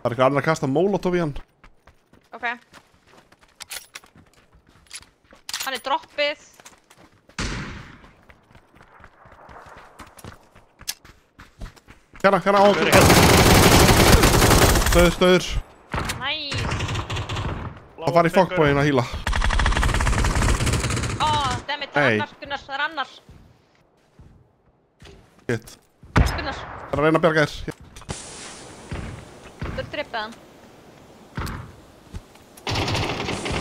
Það er eitthvað annar að kasta molotov í hann. Ok. Hann er droppið. Hérna á okkur. Stöður. Nice. Það var í fokkbóin að hýla. Dammit, það er annar, Gunnar, það er annar. Shit. Gunnar. Það er að reyna að bjarga þér. Þú ert drippið hann.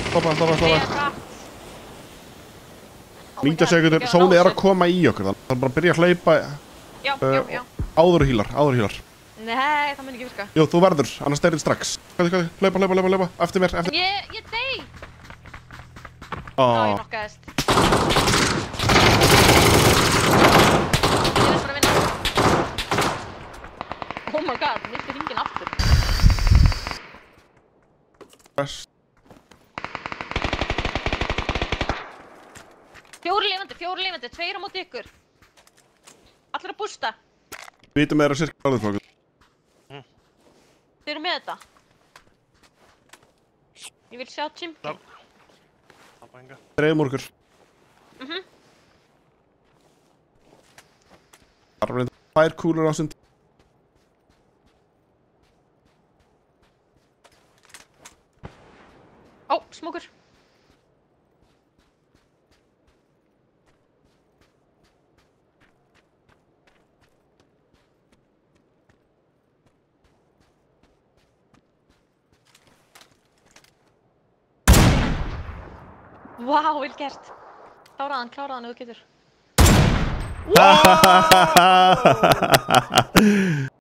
Stoppa. Ég er rætt. 90 sekundur, sólið er að koma í okkur. Það er bara að byrja að hlaupa Já. áður hýlar. Nei, það mun ekki virka. Jú, þú verður, annars deyrir þið strax. Hlaupa. Eftir mér. Ég dey. Ég nokkaðist. Ég er bara að vinna. Oh my god, nýtti hringin aftur. Fjóri lifandi, 2 á móti ykkur. Allir að bústa. Vítum er að sirka alveg. Þið eru með þetta. Ég vil sjá Chimkin. Dreifum úr ykkur. Það er reynda 2 kúlur á sund. Ó, smókur. Vá, vel gert. Kláraðu hann ef þú getur.